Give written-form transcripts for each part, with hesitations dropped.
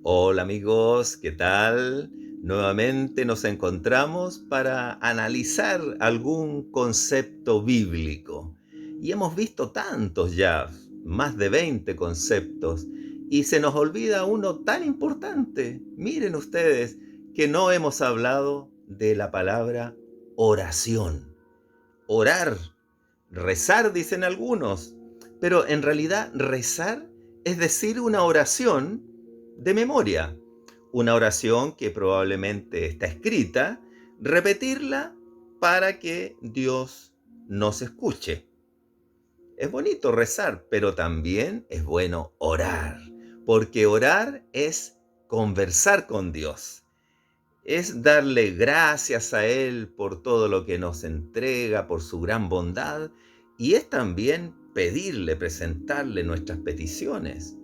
Hola amigos, ¿qué tal? Nuevamente nos encontramos para analizar algún concepto bíblico. Y hemos visto tantos ya, más de 20 conceptos, y se nos olvida uno tan importante. Miren ustedes que no hemos hablado de la palabra oración. Orar, rezar, dicen algunos, pero en realidad rezar es decir una oración de memoria, una oración que probablemente está escrita, repetirla para que Dios nos escuche. Es bonito rezar, pero también es bueno orar, porque orar es conversar con Dios, es darle gracias a Él por todo lo que nos entrega, por su gran bondad, y es también pedirle, presentarle nuestras peticiones.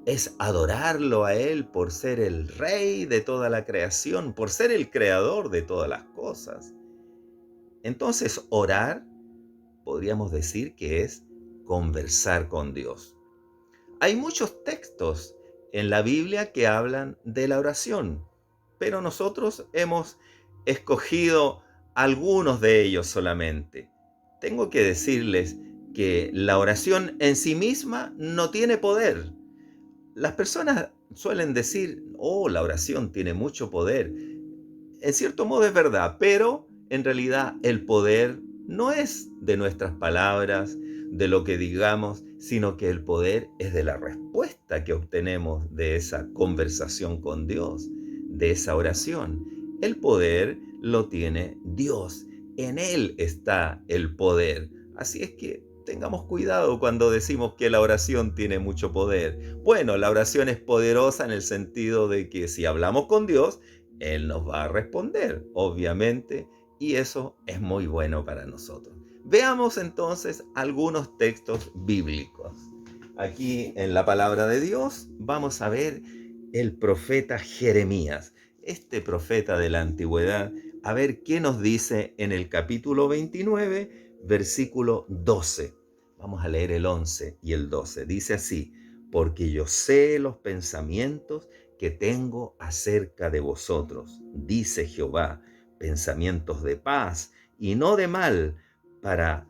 Es adorarlo a Él por ser el Rey de toda la creación, por ser el Creador de todas las cosas. Entonces, orar, podríamos decir que es conversar con Dios. Hay muchos textos en la Biblia que hablan de la oración, pero nosotros hemos escogido algunos de ellos solamente. Tengo que decirles que la oración en sí misma no tiene poder. Las personas suelen decir, oh, la oración tiene mucho poder. En cierto modo es verdad, pero en realidad el poder no es de nuestras palabras, de lo que digamos, sino que el poder es de la respuesta que obtenemos de esa conversación con Dios, de esa oración. El poder lo tiene Dios. En Él está el poder. Así es que tengamos cuidado cuando decimos que la oración tiene mucho poder. Bueno, la oración es poderosa en el sentido de que si hablamos con Dios, Él nos va a responder, obviamente, y eso es muy bueno para nosotros. Veamos entonces algunos textos bíblicos. Aquí en la palabra de Dios vamos a ver el profeta Jeremías, este profeta de la antigüedad, a ver qué nos dice en el capítulo 29, versículo 12. Vamos a leer el 11 y el 12. Dice así, porque yo sé los pensamientos que tengo acerca de vosotros, dice Jehová, pensamientos de paz y no de mal, para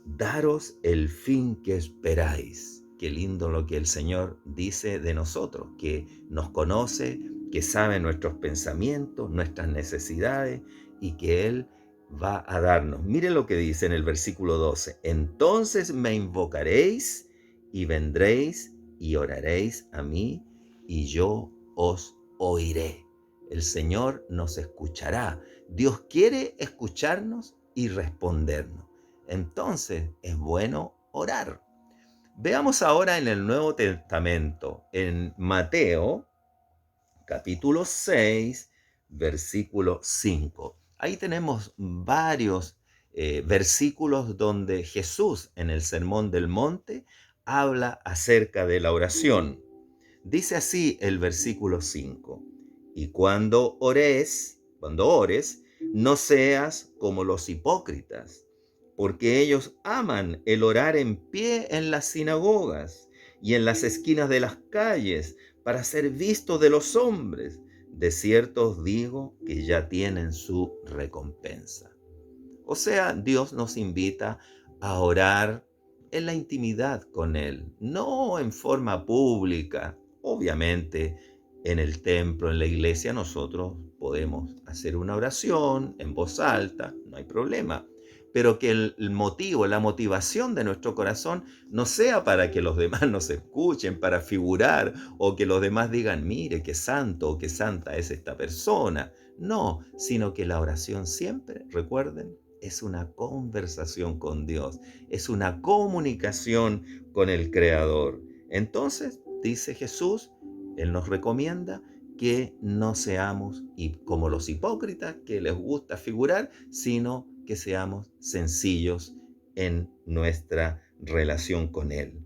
daros el fin que esperáis. Qué lindo lo que el Señor dice de nosotros, que nos conoce, que sabe nuestros pensamientos, nuestras necesidades y que Él va a darnos. Miren lo que dice en el versículo 12. Entonces me invocaréis y vendréis y oraréis a mí y yo os oiré. El Señor nos escuchará. Dios quiere escucharnos y respondernos. Entonces es bueno orar. Veamos ahora en el Nuevo Testamento, en Mateo, capítulo 6, versículo 5. Ahí tenemos varios versículos donde Jesús en el Sermón del Monte habla acerca de la oración. Dice así el versículo 5. Y cuando ores, no seas como los hipócritas, porque ellos aman el orar en pie en las sinagogas y en las esquinas de las calles para ser vistos de los hombres. De cierto os digo que ya tienen su recompensa. O sea, Dios nos invita a orar en la intimidad con Él, no en forma pública. Obviamente, en el templo, en la iglesia, nosotros podemos hacer una oración en voz alta, no hay problema. Pero que el motivo, la motivación de nuestro corazón no sea para que los demás nos escuchen, para figurar o que los demás digan, mire, qué santo o qué santa es esta persona. No, sino que la oración siempre, recuerden, es una conversación con Dios, es una comunicación con el Creador. Entonces, dice Jesús, Él nos recomienda que no seamos como los hipócritas que les gusta figurar, sino que seamos sencillos en nuestra relación con Él,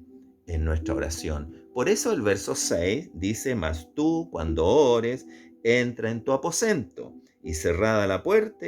en nuestra oración. Por eso el verso 6 dice, mas tú cuando ores, entra en tu aposento y cerrada la puerta,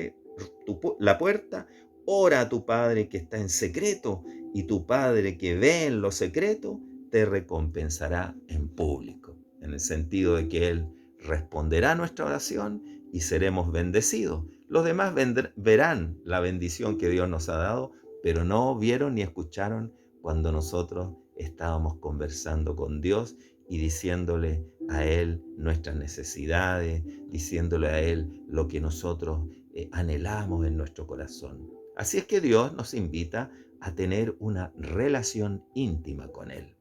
ora a tu Padre que está en secreto, y tu Padre que ve en lo secreto te recompensará en público. en el sentido de que Él responderá a nuestra oración y seremos bendecidos. Los demás verán la bendición que Dios nos ha dado, pero no vieron ni escucharon cuando nosotros estábamos conversando con Dios y diciéndole a Él nuestras necesidades, diciéndole a Él lo que nosotros anhelamos en nuestro corazón. Así es que Dios nos invita a tener una relación íntima con Él.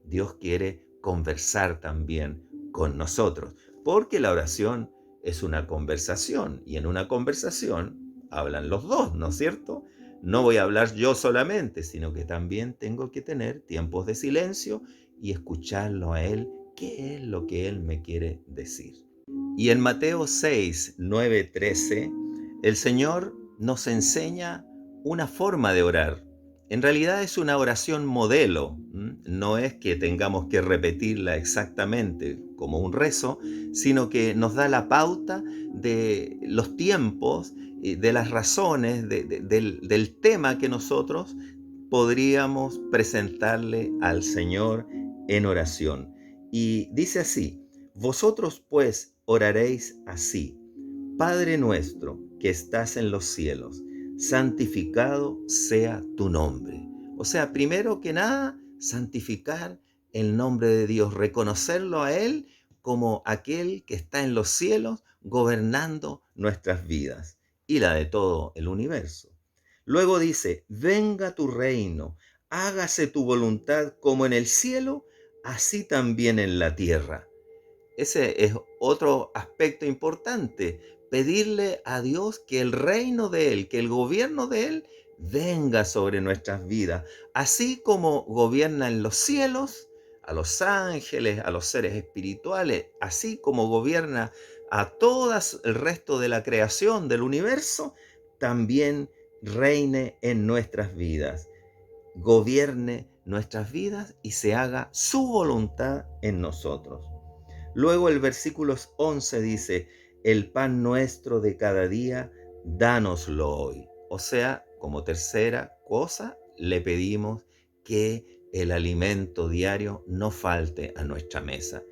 Dios quiere conversar también con nosotros, porque la oración es una conversación y en una conversación hablan los dos, ¿no es cierto? No voy a hablar yo solamente, sino que también tengo que tener tiempos de silencio y escucharlo a Él, qué es lo que Él me quiere decir. Y en Mateo 6, 9, 13, el Señor nos enseña una forma de orar. En realidad es una oración modelo, no es que tengamos que repetirla exactamente como un rezo, sino que nos da la pauta de los tiempos, de las razones, del tema que nosotros podríamos presentarle al Señor en oración. Y dice así: vosotros pues oraréis así: Padre nuestro que estás en los cielos, santificado sea tu nombre. O sea, primero que nada, santificar el nombre de Dios, reconocerlo a Él como aquel que está en los cielos gobernando nuestras vidas y la de todo el universo. Luego dice: venga tu reino, hágase tu voluntad como en el cielo, así también en la tierra. Ese es otro aspecto importante, pedirle a Dios que el reino de Él, que el gobierno de Él venga sobre nuestras vidas, así como gobierna en los cielos, a los ángeles, a los seres espirituales, así como gobierna a todo el resto de la creación del universo, también reine en nuestras vidas, gobierne nuestras vidas y se haga su voluntad en nosotros. Luego el versículo 11 dice: el pan nuestro de cada día, dánoslo hoy. O sea, como tercera cosa, le pedimos que el alimento diario no falte a nuestra mesa.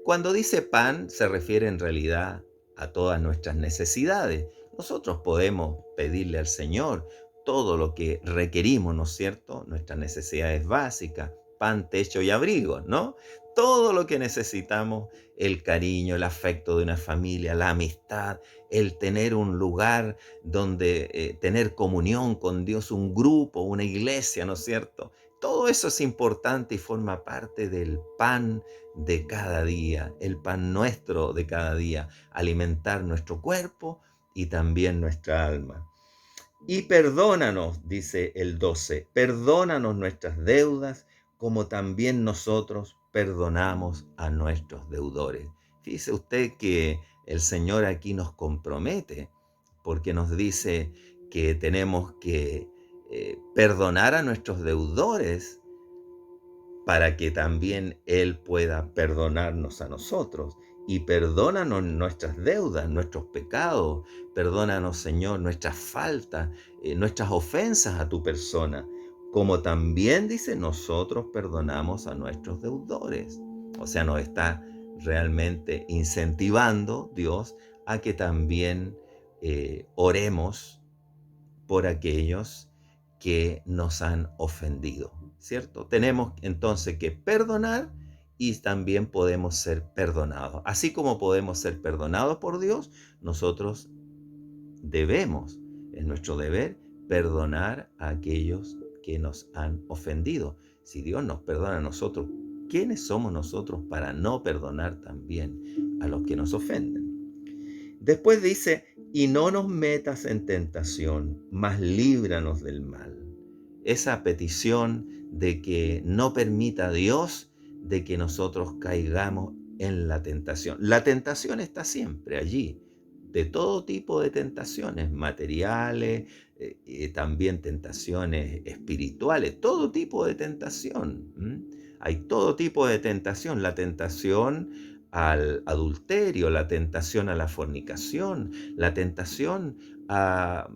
Cuando dice pan, se refiere en realidad a todas nuestras necesidades. Nosotros podemos pedirle al Señor todo lo que requerimos, ¿no es cierto? Nuestras necesidades básicas: pan, techo y abrigo, ¿no? Todo lo que necesitamos, el cariño, el afecto de una familia, la amistad, el tener un lugar donde tener comunión con Dios, un grupo, una iglesia, ¿no es cierto? Todo eso es importante y forma parte del pan de cada día, el pan nuestro de cada día, alimentar nuestro cuerpo y también nuestra alma. Y perdónanos, dice el 12, perdónanos nuestras deudas como también nosotros perdonamos a nuestros deudores. Fíjese usted que el Señor aquí nos compromete porque nos dice que tenemos que perdonar a nuestros deudores para que también Él pueda perdonarnos a nosotros. Y perdónanos nuestras deudas, nuestros pecados. Perdónanos, Señor, nuestras faltas, nuestras ofensas a tu persona. Como también, dice, nosotros perdonamos a nuestros deudores. O sea, nos está realmente incentivando Dios a que también oremos por aquellos que nos han ofendido, ¿cierto? Tenemos entonces que perdonar y también podemos ser perdonados. Así como podemos ser perdonados por Dios, nosotros debemos, es nuestro deber, perdonar a aquellos que nos han ofendido. Si Dios nos perdona a nosotros, ¿quiénes somos nosotros para no perdonar también a los que nos ofenden? Después dice: y no nos metas en tentación, mas líbranos del mal. Esa petición de que no permita Dios de que nosotros caigamos en la tentación. La tentación está siempre allí, de todo tipo de tentaciones, materiales, también tentaciones espirituales, todo tipo de tentación. Hay todo tipo de tentación. La tentación al adulterio, la tentación a la fornicación, la tentación a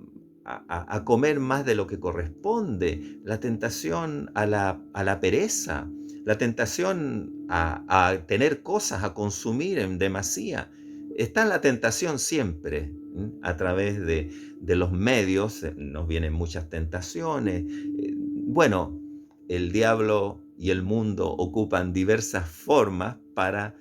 comer más de lo que corresponde, la tentación a la pereza, La tentación a tener cosas, a consumir en demasía. Está la tentación siempre, a través de los medios, nos vienen muchas tentaciones. Bueno, el diablo y el mundo ocupan diversas formas para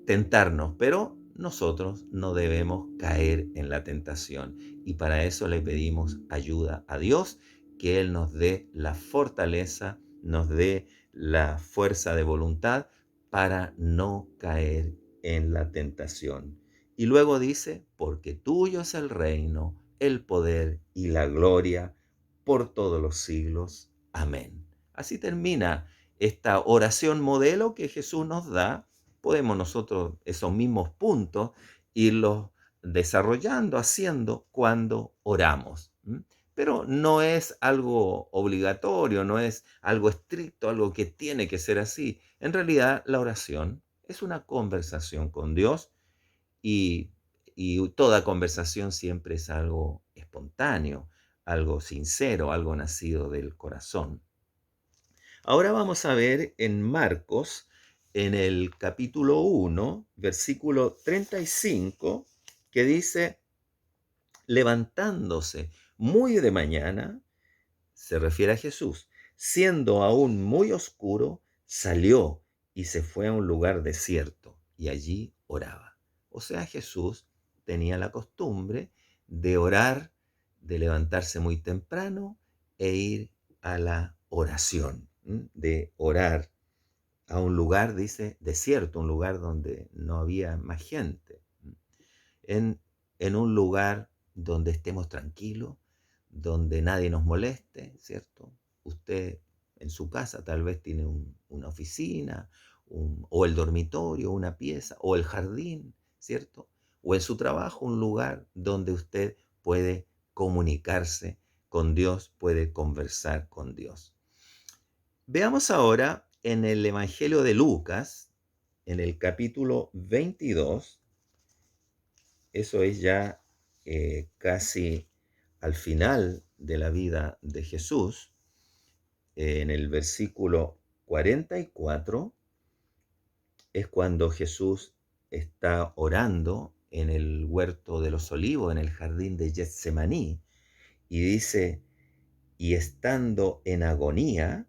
tentarnos, pero nosotros no debemos caer en la tentación. Y para eso le pedimos ayuda a Dios, que Él nos dé la fortaleza, nos dé la fuerza de voluntad para no caer en la tentación. Y luego dice, porque tuyo es el reino, el poder y la gloria por todos los siglos. Amén. Así termina esta oración modelo que Jesús nos da. Podemos nosotros esos mismos puntos irlos desarrollando, haciendo cuando oramos. Pero no es algo obligatorio, no es algo estricto, algo que tiene que ser así. En realidad, la oración es una conversación con Dios y, y toda conversación siempre es algo espontáneo, algo sincero, algo nacido del corazón. Ahora vamos a ver en Marcos, en el capítulo 1, versículo 35, que dice, levantándose muy de mañana, se refiere a Jesús, siendo aún muy oscuro, salió y se fue a un lugar desierto y allí oraba. O sea, Jesús tenía la costumbre de orar, de levantarse muy temprano e ir a la oración, de orar a un lugar, dice, desierto, un lugar donde no había más gente, en, en un lugar donde estemos tranquilos, donde nadie nos moleste, ¿cierto? Usted en su casa tal vez tiene una oficina, o el dormitorio, una pieza, o el jardín, ¿cierto? O en su trabajo un lugar donde usted puede comunicarse con Dios, puede conversar con Dios. Veamos ahora en el Evangelio de Lucas, en el capítulo 22, eso es ya casi al final de la vida de Jesús, en el versículo 44, es cuando Jesús está orando en el huerto de los olivos, en el jardín de Getsemaní, y dice, y estando en agonía,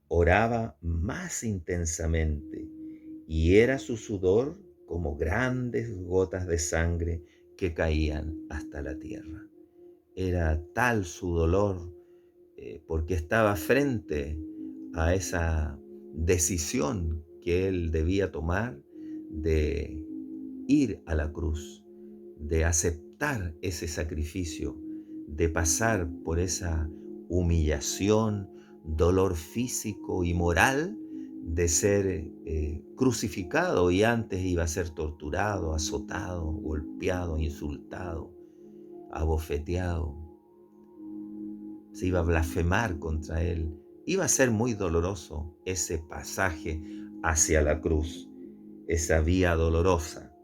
oraba más intensamente, y era su sudor como grandes gotas de sangre que caían hasta la tierra. Era tal su dolor porque estaba frente a esa decisión que él debía tomar de ir a la cruz, de aceptar ese sacrificio, de pasar por esa humillación, dolor físico y moral de ser crucificado, y antes iba a ser torturado, azotado, golpeado, insultado, abofeteado. Se iba a blasfemar contra él. Iba a ser muy doloroso ese pasaje hacia la cruz, esa vía dolorosa.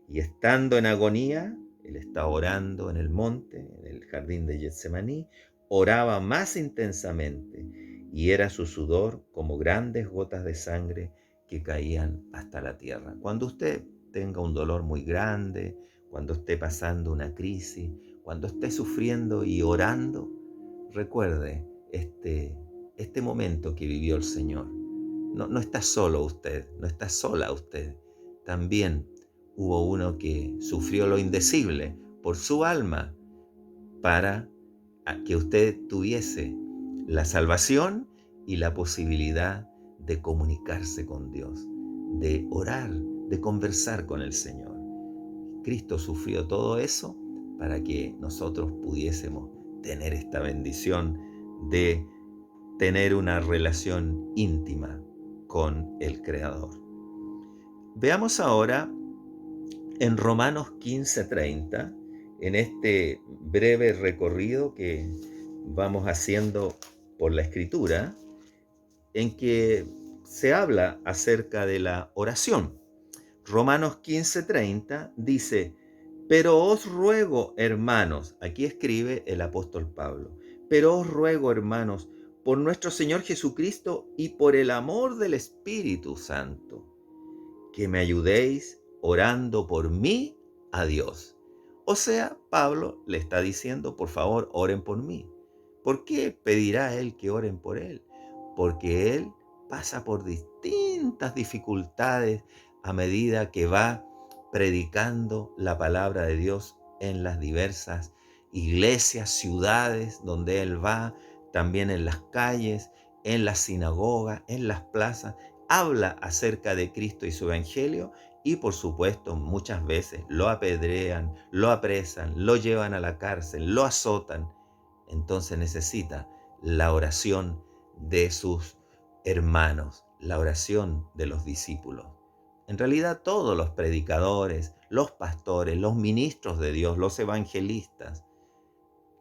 Y estando en agonía, él está orando en el monte, en el jardín de Getsemaní, oraba más intensamente, y era su sudor como grandes gotas de sangre que caían hasta la tierra. Cuando usted tenga un dolor muy grande, cuando esté pasando una crisis, cuando esté sufriendo y orando, recuerde este momento que vivió el Señor. No está solo usted, no está sola usted. También hubo uno que sufrió lo indecible por su alma para que usted tuviese la salvación y la posibilidad de comunicarse con Dios, de orar, de conversar con el Señor. Cristo sufrió todo eso para que nosotros pudiésemos tener esta bendición de tener una relación íntima con el Creador. Veamos ahora en Romanos 15:30, en este breve recorrido que vamos haciendo por la Escritura, en que se habla acerca de la oración. Romanos 15:30 dice, pero os ruego, hermanos, aquí escribe el apóstol Pablo, pero os ruego, hermanos, por nuestro Señor Jesucristo y por el amor del Espíritu Santo, que me ayudéis orando por mí a Dios. O sea, Pablo le está diciendo, por favor, oren por mí. ¿Por qué pedirá él que oren por él? Porque él pasa por distintas dificultades a medida que va predicando la palabra de Dios en las diversas iglesias, ciudades donde él va, también en las calles, en las sinagogas, en las plazas. Habla acerca de Cristo y su evangelio y por supuesto muchas veces lo apedrean, lo apresan, lo llevan a la cárcel, lo azotan. Entonces necesita la oración de sus hermanos, la oración de los discípulos. En realidad todos los predicadores, los pastores, los ministros de Dios, los evangelistas,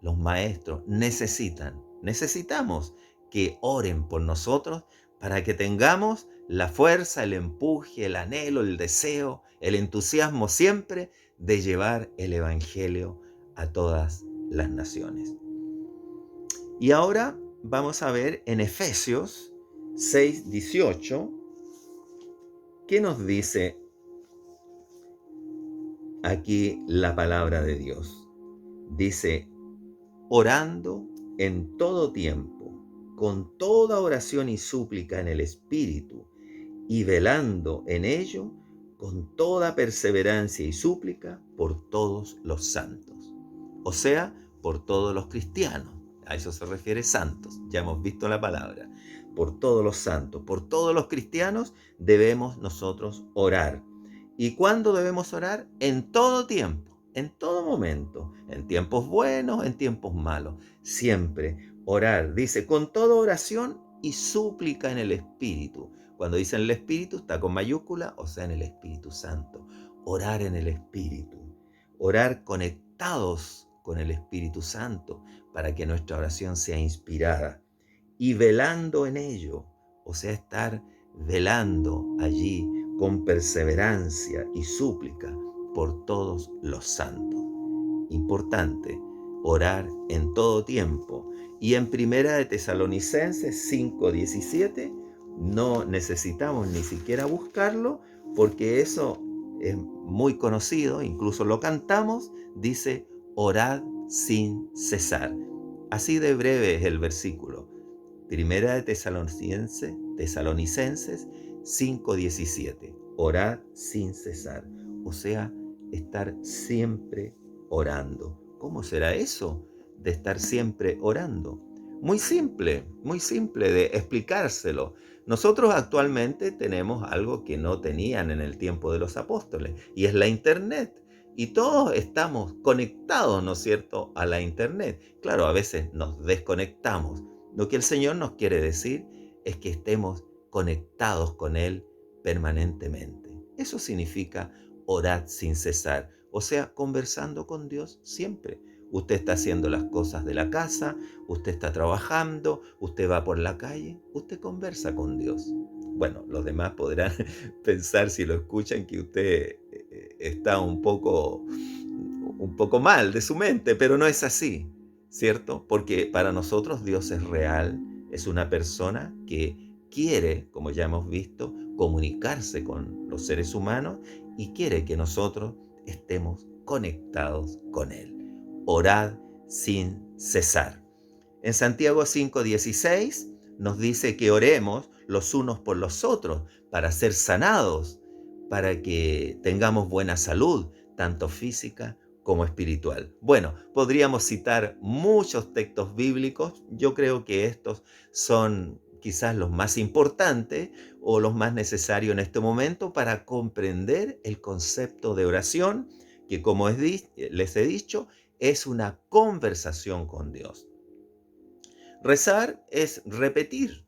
los maestros necesitamos que oren por nosotros para que tengamos la fuerza, el empuje, el anhelo, el deseo, el entusiasmo siempre de llevar el evangelio a todas las naciones. Y ahora vamos a ver en Efesios 6:18, ¿qué nos dice aquí la palabra de Dios? Dice, orando en todo tiempo, con toda oración y súplica en el Espíritu, y velando en ello con toda perseverancia y súplica por todos los santos. O sea, por todos los cristianos. A eso se refiere santos. Ya hemos visto la palabra. Por todos los santos, por todos los cristianos debemos nosotros orar. ¿Y cuándo debemos orar? En todo tiempo, en todo momento, en tiempos buenos, en tiempos malos. Siempre orar, dice, con toda oración y súplica en el Espíritu. Cuando dice en el Espíritu, está con mayúscula, o sea, en el Espíritu Santo. Orar en el Espíritu. Orar conectados con el Espíritu Santo para que nuestra oración sea inspirada. Y velando en ello, o sea, estar velando allí con perseverancia y súplica por todos los santos. Importante, orar en todo tiempo. Y en Primera de Tesalonicenses 5:17 no necesitamos ni siquiera buscarlo porque eso es muy conocido, incluso lo cantamos, dice, orad sin cesar. Así de breve es el versículo. Primera de Tesalonicenses 5:17. Orad sin cesar. O sea, estar siempre orando. ¿Cómo será eso de estar siempre orando? Muy simple de explicárselo. Nosotros actualmente tenemos algo que no tenían en el tiempo de los apóstoles, y es la Internet. Y todos estamos conectados, ¿no es cierto?, a la Internet. Claro, a veces nos desconectamos. Lo que el Señor nos quiere decir es que estemos conectados con Él permanentemente. Eso significa orar sin cesar, o sea, conversando con Dios siempre. Usted está haciendo las cosas de la casa, usted está trabajando, usted va por la calle, usted conversa con Dios. Bueno, los demás podrán pensar si lo escuchan que usted está un poco mal de su mente, pero no es así, ¿cierto? Porque para nosotros Dios es real, es una persona que quiere, como ya hemos visto, comunicarse con los seres humanos y quiere que nosotros estemos conectados con Él. Orad sin cesar. En Santiago 5:16 nos dice que oremos los unos por los otros para ser sanados, para que tengamos buena salud, tanto física como espiritual. Bueno, podríamos citar muchos textos bíblicos. Yo creo que estos son quizás los más importantes o los más necesarios en este momento para comprender el concepto de oración, que como les he dicho, es una conversación con Dios. Rezar es repetir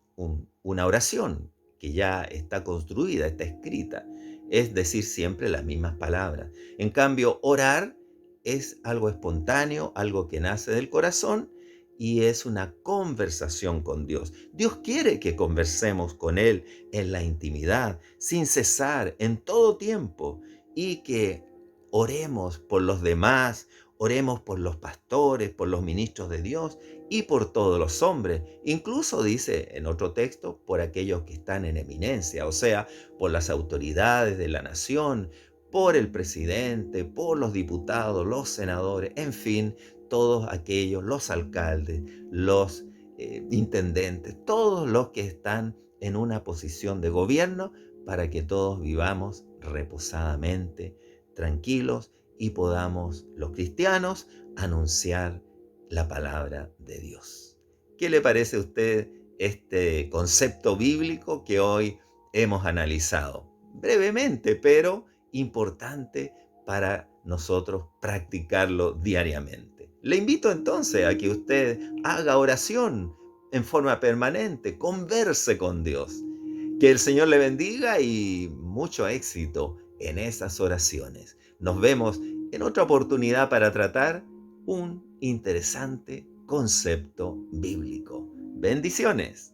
una oración que ya está construida, está escrita. Es decir siempre las mismas palabras. En cambio, orar es algo espontáneo, algo que nace del corazón y es una conversación con Dios. Dios quiere que conversemos con Él en la intimidad, sin cesar, en todo tiempo, y que oremos por los demás, Oremos por los pastores, por los ministros de Dios y por todos los hombres. Incluso dice en otro texto, por aquellos que están en eminencia, o sea, por las autoridades de la nación, por el presidente, por los diputados, los senadores, en fin, todos aquellos, los alcaldes, los intendentes, todos los que están en una posición de gobierno, para que todos vivamos reposadamente, tranquilos, y podamos los cristianos anunciar la palabra de Dios. ¿Qué le parece a usted este concepto bíblico que hoy hemos analizado? Brevemente, pero importante para nosotros practicarlo diariamente. Le invito entonces a que usted haga oración en forma permanente, converse con Dios. Que el Señor le bendiga y mucho éxito en esas oraciones. Nos vemos en otra oportunidad para tratar un interesante concepto bíblico. Bendiciones.